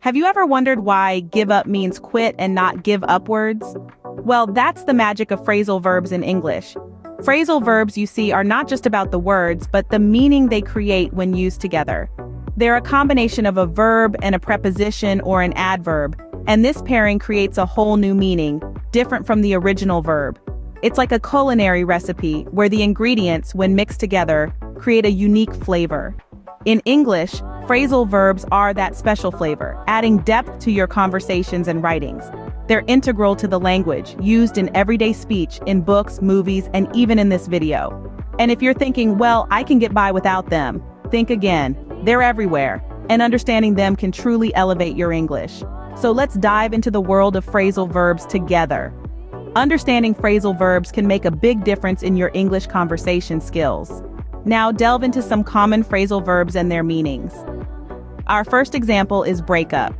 Have you ever wondered why give up means quit and not give upwards? Well, that's the magic of phrasal verbs in English. Phrasal verbs, you see, are not just about the words, but the meaning they create when used together. They're a combination of a verb and a preposition or an adverb, and this pairing creates a whole new meaning, different from the original verb. It's like a culinary recipe where the ingredients, when mixed together, create a unique flavor. In English, phrasal verbs are that special flavor, adding depth to your conversations and writings. They're integral to the language, used in everyday speech, in books, movies, and even in this video. And if you're thinking, well, I can get by without them, think again. They're everywhere, and understanding them can truly elevate your English. So let's dive into the world of phrasal verbs together. Understanding phrasal verbs can make a big difference in your English conversation skills. Now delve into some common phrasal verbs and their meanings. Our first example is breakup.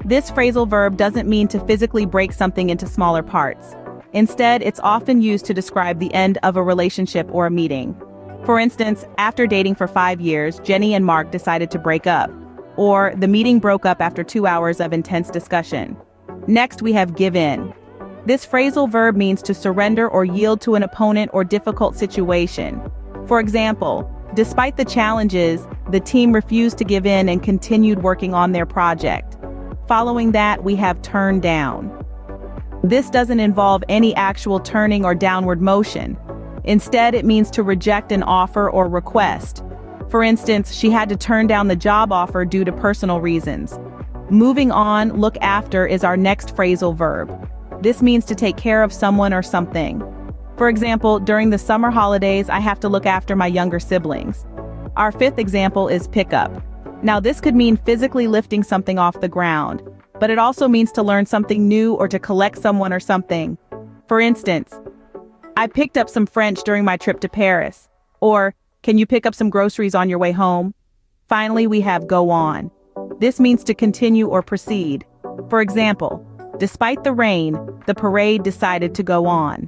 This phrasal verb doesn't mean to physically break something into smaller parts. Instead, it's often used to describe the end of a relationship or a meeting. For instance, after dating for 5 years, Jenny and Mark decided to break up. Or, the meeting broke up after 2 hours of intense discussion. Next, we have give in. This phrasal verb means to surrender or yield to an opponent or difficult situation. For example, despite the challenges, the team refused to give in and continued working on their project. Following that, we have turn down. This doesn't involve any actual turning or downward motion. Instead, it means to reject an offer or request. For instance, she had to turn down the job offer due to personal reasons. Moving on, look after is our next phrasal verb. This means to take care of someone or something. For example, during the summer holidays, I have to look after my younger siblings. Our fifth example is pick up. Now, this could mean physically lifting something off the ground, but it also means to learn something new or to collect someone or something. For instance, I picked up some French during my trip to Paris. Or, can you pick up some groceries on your way home? Finally, we have go on. This means to continue or proceed. For example, despite the rain, the parade decided to go on.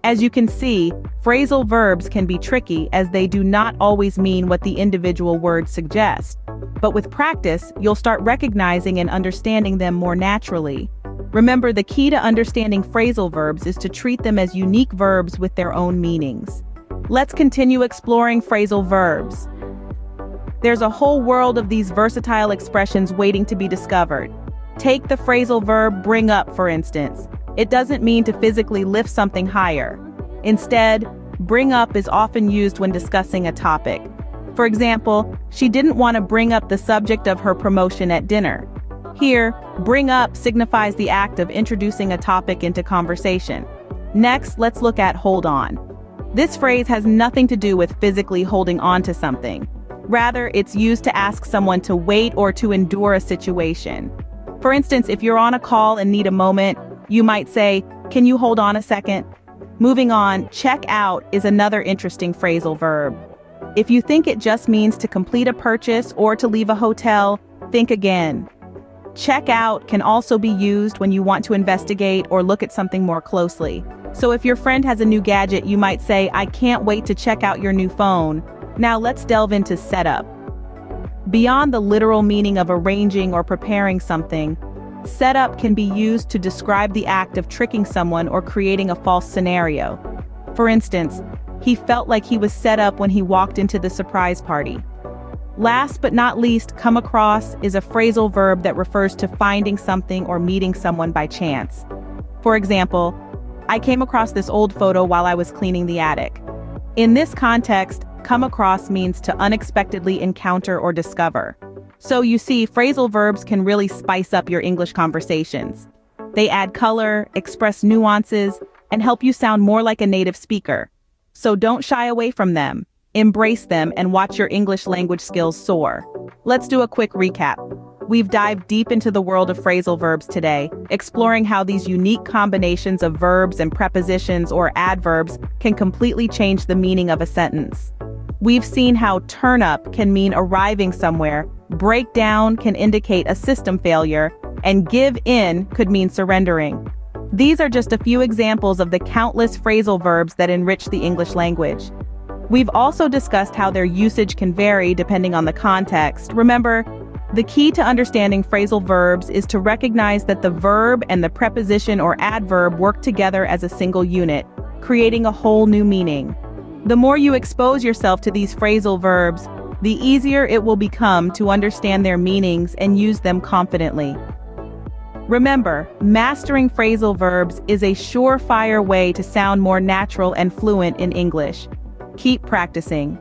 As you can see, phrasal verbs can be tricky as they do not always mean what the individual words suggest. But with practice, you'll start recognizing and understanding them more naturally. Remember, the key to understanding phrasal verbs is to treat them as unique verbs with their own meanings. Let's continue exploring phrasal verbs. There's a whole world of these versatile expressions waiting to be discovered. Take the phrasal verb bring up, for instance. It doesn't mean to physically lift something higher. Instead, bring up is often used when discussing a topic. For example, she didn't want to bring up the subject of her promotion at dinner. Here, bring up signifies the act of introducing a topic into conversation. Next, let's look at hold on. This phrase has nothing to do with physically holding on to something. Rather, it's used to ask someone to wait or to endure a situation. For instance, if you're on a call and need a moment, you might say, "Can you hold on a second?" Moving on, check out is another interesting phrasal verb. If you think it just means to complete a purchase or to leave a hotel, think again. Check out can also be used when you want to investigate or look at something more closely. So if your friend has a new gadget, you might say, "I can't wait to check out your new phone." Now let's delve into setup. Beyond the literal meaning of arranging or preparing something, setup can be used to describe the act of tricking someone or creating a false scenario. For instance, he felt like he was set up when he walked into the surprise party. Last but not least, come across is a phrasal verb that refers to finding something or meeting someone by chance. For example, I came across this old photo while I was cleaning the attic. In this context, come across means to unexpectedly encounter or discover. So you see, phrasal verbs can really spice up your English conversations. They add color, express nuances, and help you sound more like a native speaker. So don't shy away from them. Embrace them and watch your English language skills soar. Let's do a quick recap. We've dived deep into the world of phrasal verbs today, exploring how these unique combinations of verbs and prepositions or adverbs can completely change the meaning of a sentence. We've seen how turn up can mean arriving somewhere, break down can indicate a system failure, and give in could mean surrendering. These are just a few examples of the countless phrasal verbs that enrich the English language. We've also discussed how their usage can vary depending on the context. Remember, The key to understanding phrasal verbs is to recognize that the verb and the preposition or adverb work together as a single unit, creating a whole new meaning. The more you expose yourself to these phrasal verbs, the easier it will become to understand their meanings and use them confidently. Remember, mastering phrasal verbs is a surefire way to sound more natural and fluent in English. Keep practicing.